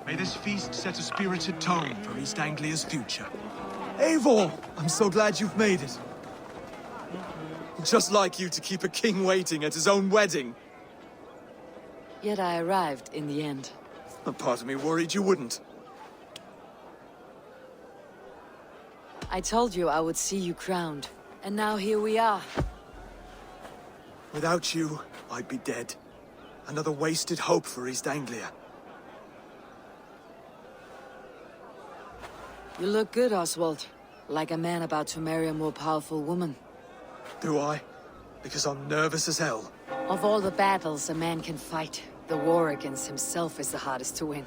May this feast set a spirited tone for East Anglia's future. Eivor! I'm so glad you've made it. Just like you to keep a king waiting at his own wedding. Yet I arrived in the end. A part of me worried you wouldn't. I told you I would see you crowned, and now here we are. Without you, I'd be dead. Another wasted hope for East Anglia. You look good, Oswald. Like a man about to marry a more powerful woman. Do I? Because I'm nervous as hell. Of all the battles a man can fight, the war against himself is the hardest to win.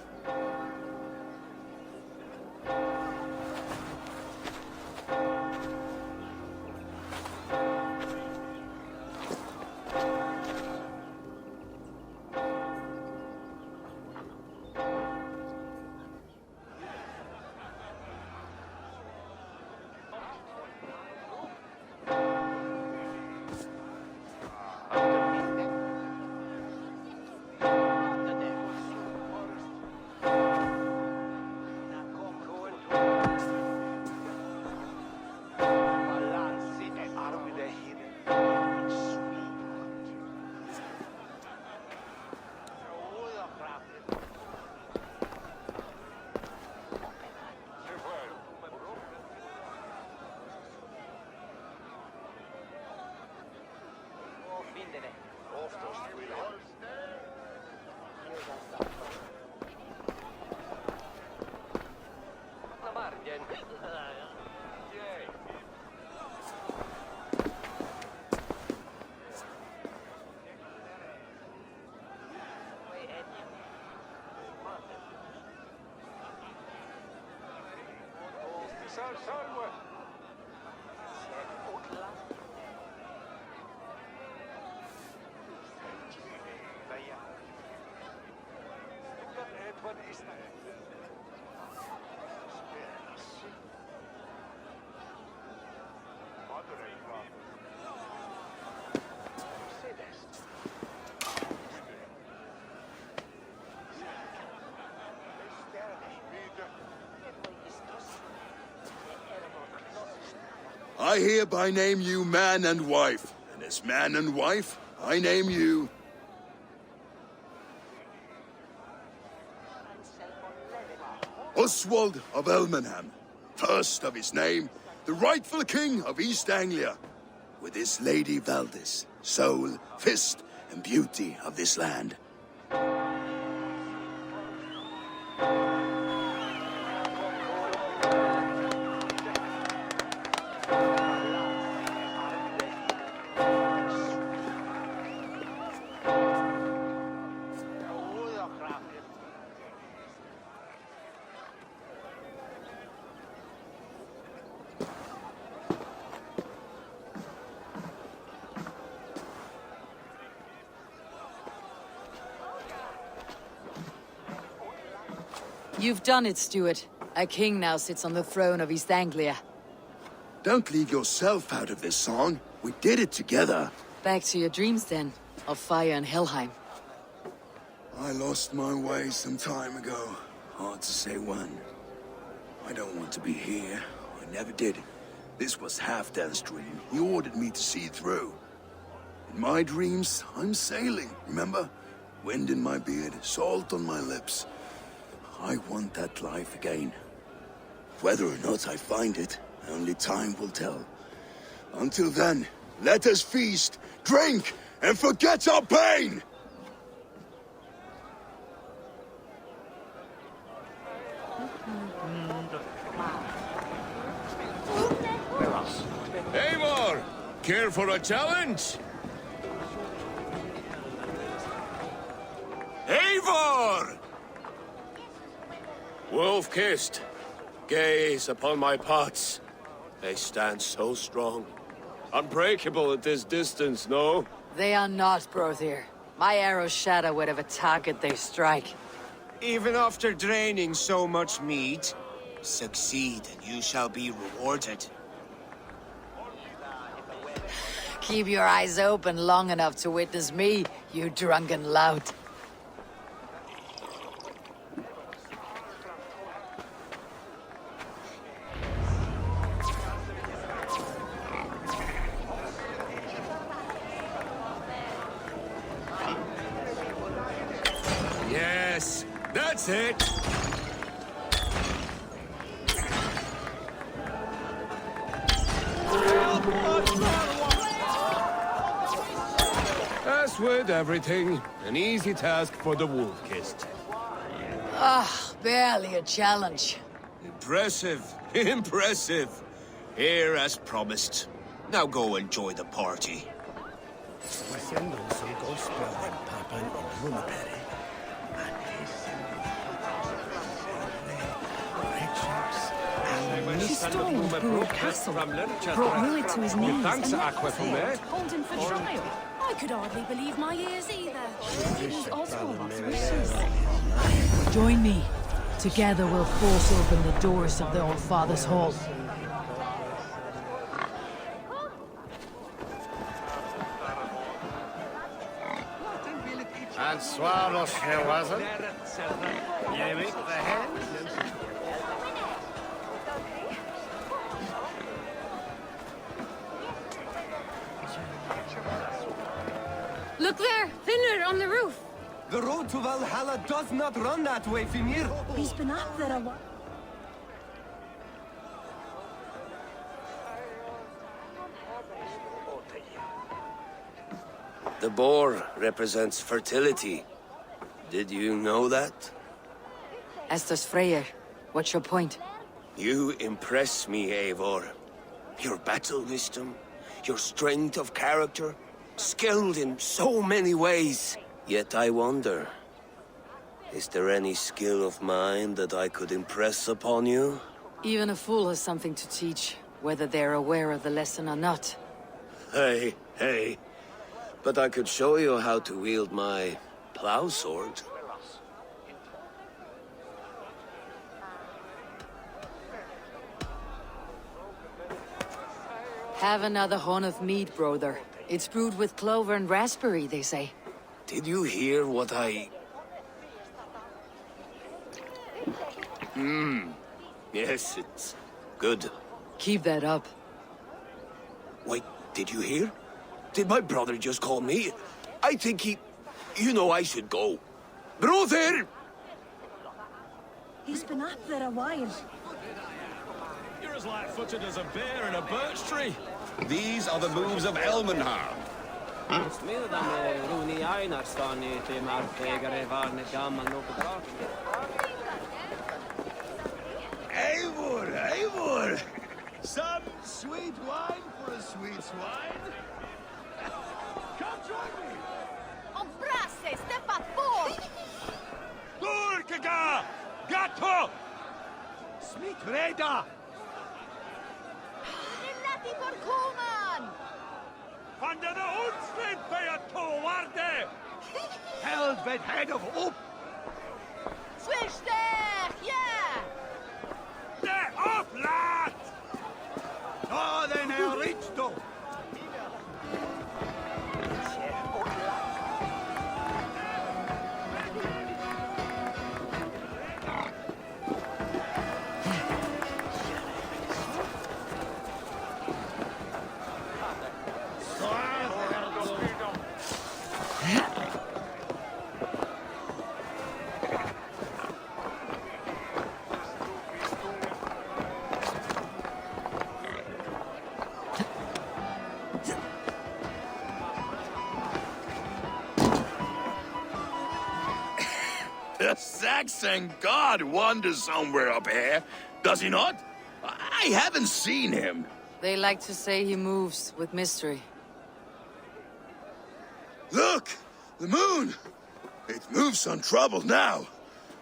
I hereby name you man and wife, and as man and wife, I name you... Oswald of Elmenham, first of his name, the rightful king of East Anglia, with his lady Valdis, soul, fist, and beauty of this land. You've done it, Stuart. A king now sits on the throne of East Anglia. Don't leave yourself out of this song. We did it together. Back to your dreams, then, of fire and Helheim. I lost my way some time ago. Hard to say when. I don't want to be here. I never did. This was Halfdan's dream. He ordered me to see it through. In my dreams, I'm sailing, remember? Wind in my beard, salt on my lips. I want that life again. Whether or not I find it, only time will tell. Until then, let us feast, drink, and forget our pain! Eivor! Care for a challenge? Eivor! Wolf-kissed, gaze upon my pots. They stand so strong. Unbreakable at this distance, no? They are not, Brother. My arrows shatter whatever target they strike. Even after draining so much meat, succeed and you shall be rewarded. Keep your eyes open long enough to witness me, you drunken lout. That's it. As with everything, an easy task for the wolf-kissed. Ah, barely a challenge. Impressive. Impressive. Here as promised. Now go enjoy the party. He stormed Brewer Castle, brought Ruy to his knees, and left hold him for trial. I could hardly believe my ears either. It was Oswald's wishes. Join me. Together we'll force open the doors of the Old Father's Hall. And Swaros here, was it? You eat the head? Look there, Finner on the roof. The road to Valhalla does not run that way, Fimir. He's been up there a while. The boar represents fertility. Did you know that? As does Freyr. What's your point? You impress me, Eivor. Your battle wisdom, your strength of character, skilled in so many ways. Yet I wonder, is there any skill of mine that I could impress upon you? Even a fool has something to teach, whether they're aware of the lesson or not. Hey. But I could show you how to wield my plow sword. Have another horn of mead, brother. It's brewed with clover and raspberry, they say. Did you hear what I... Yes, it's good. Keep that up. Wait, did you hear? Did my brother just call me? I think he... You know I should go. Brother! He's been up there a while. You're as light-footed as a bear in a birch tree. These are the moves of Elmenhar. Eivor! Some sweet wine for a sweet swine? Come join me! Obrasse, step up forward! Durkaga! Gatto! Smit reda! Lati Borkoman! Under the Unslit by a towarde! Helvet head of up! Switch there, yeah! Der up, lad! Oh, then I'll reach though! The Saxon god wanders somewhere up here, does he not? I haven't seen him. They like to say he moves with mystery. Look! The moon! It moves untroubled now.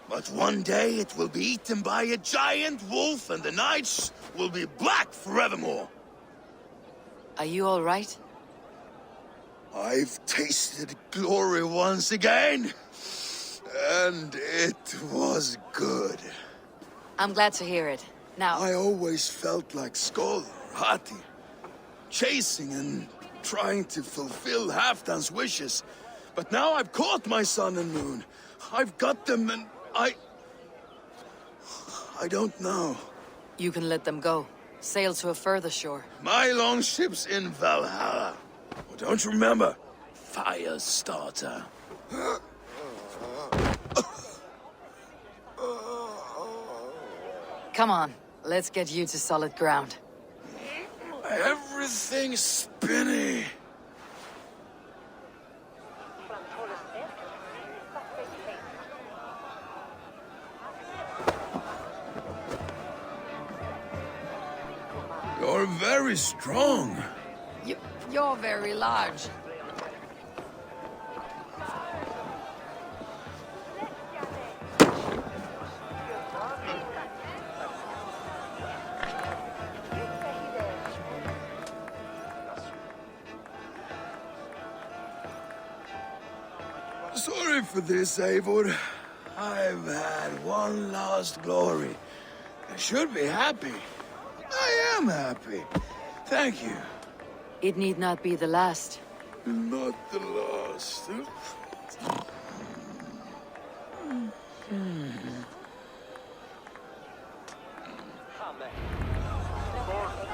But one day it will be eaten by a giant wolf and the nights will be black forevermore. Are you all right? I've tasted glory once again. And it was good. I'm glad to hear it. Now, I always felt like Skoll or Hati. Chasing and trying to fulfill Halfdan's wishes. But now I've caught my sun and moon. I've got them and I don't know. you can let them go. Sail to a further shore. My longship's in Valhalla. Oh, don't you remember? Fire starter. Come on, let's get you to solid ground. Everything's spinny. You're very strong. You're very large. Sorry for this, Eivor. I've had one last glory. I should be happy. I am happy. Thank you. It need not be the last. Not the last.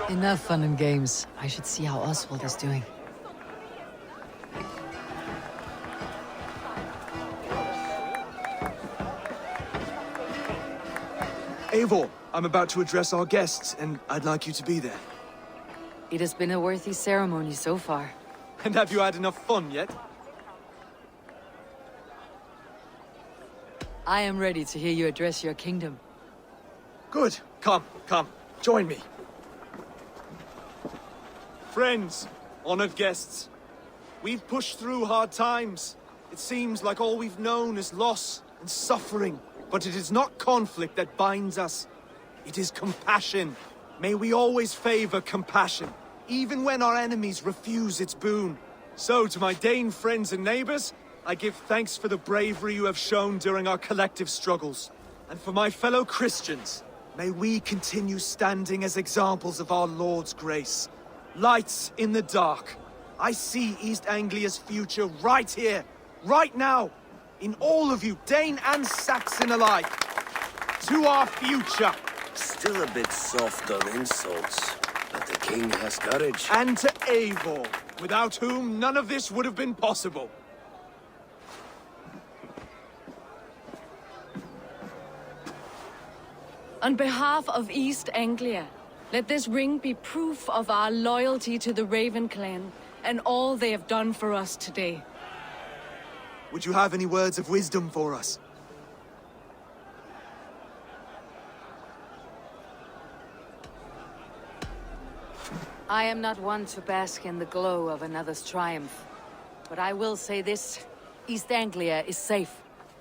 Enough fun and games. I should see how Oswald is doing. Eivor, I'm about to address our guests, and I'd like you to be there. It has been a worthy ceremony so far. And have you had enough fun yet? I am ready to hear you address your kingdom. Good. Come, join me. Friends, honored guests, we've pushed through hard times. It seems like all we've known is loss and suffering. But it is not conflict that binds us. It is compassion. May we always favor compassion, even when our enemies refuse its boon. So, to my Dane friends and neighbors, I give thanks for the bravery you have shown during our collective struggles. And for my fellow Christians, may we continue standing as examples of our Lord's grace. Lights in the dark. I see East Anglia's future right here, right now. In all of you, Dane and Saxon alike. To our future. Still a bit soft on insults, but the king has courage. And to Eivor, without whom none of this would have been possible. On behalf of East Anglia, let this ring be proof of our loyalty to the Raven clan and all they have done for us today. Would you have any words of wisdom for us? I am not one to bask in the glow of another's triumph. But I will say this, East Anglia is safe.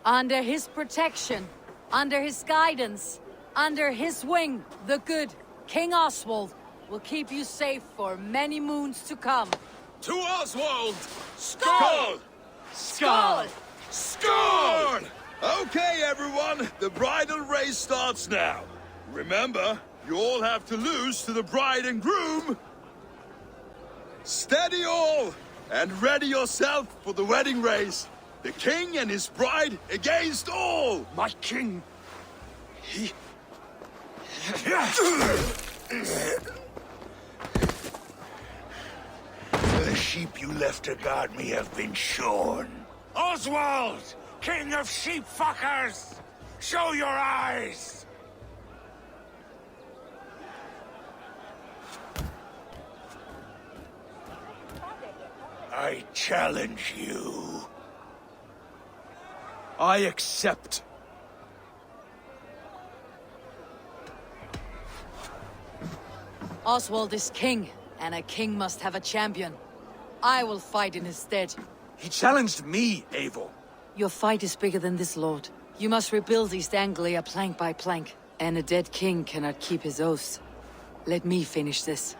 Under his protection, under his guidance, under his wing, the good King Oswald will keep you safe for many moons to come. To Oswald! Skull! Skull! Skull! Okay, everyone, the bridal race starts now. Remember, you all have to lose to the bride and groom. Steady all, and ready yourself for the wedding race. The king and his bride against all. My king! He... The sheep you left to guard me have been shorn. Oswald! King of sheep fuckers! Show your eyes! I challenge you. I accept. Oswald is king, and a king must have a champion. I will fight in his stead. He challenged me, Eivor. Your fight is bigger than this, Lord. You must rebuild East Anglia plank by plank, and a dead king cannot keep his oaths. Let me finish this.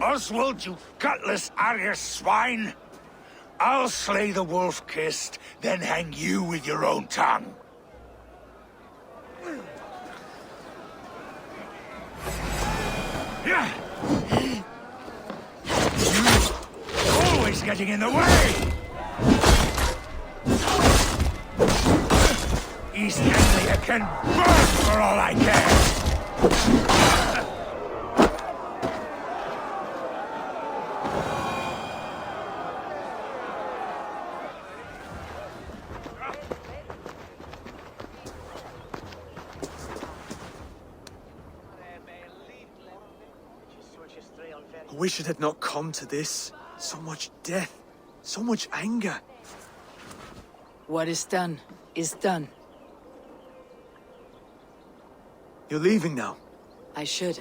Oswald, you gutless Arya swine! I'll slay the wolf-kissed, then hang you with your own tongue. Yeah. Always getting in the way! East Anglia can burn for all I care! wish it had not come to this. So much death, so much anger. What is done is done. You're leaving now. I should.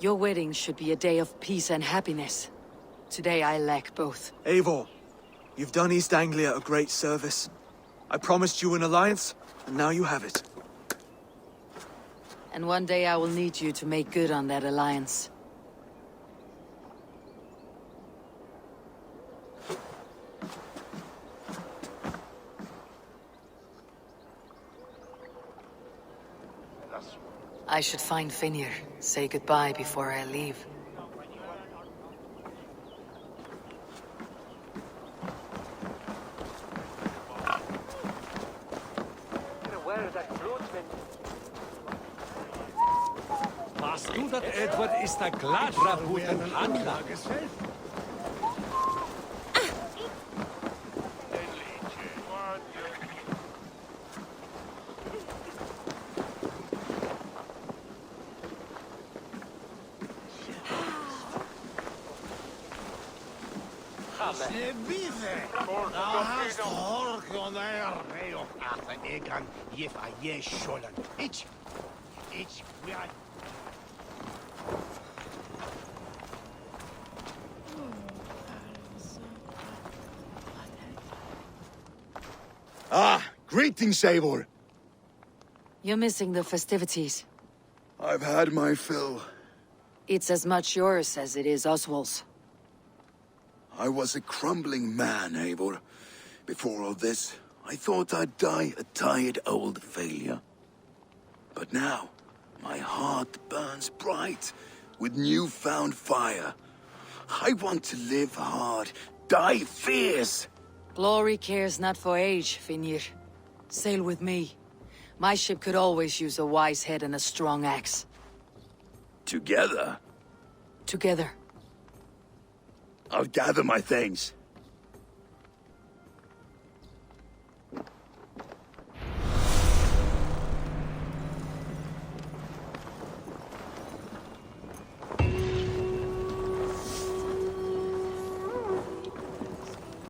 Your wedding should be a day of peace and happiness. Today I lack both. Eivor, you've done East Anglia a great service. I promised you an alliance, and now you have it. And one day I will need you to make good on that alliance. I should find Finnr, say goodbye before I leave. Weißt du, dass Edward ist ein glatter guter Handler? Ah, greetings, Eivor. You're missing the festivities. I've had my fill. It's as much yours as it is Oswald's. I was a crumbling man, Eivor. Before all this, I thought I'd die a tired old failure. But now, my heart burns bright with newfound fire. I want to live hard, die fierce. Glory cares not for age, Finnr. Sail with me. My ship could always use a wise head and a strong axe. Together, Together. I'll gather my things.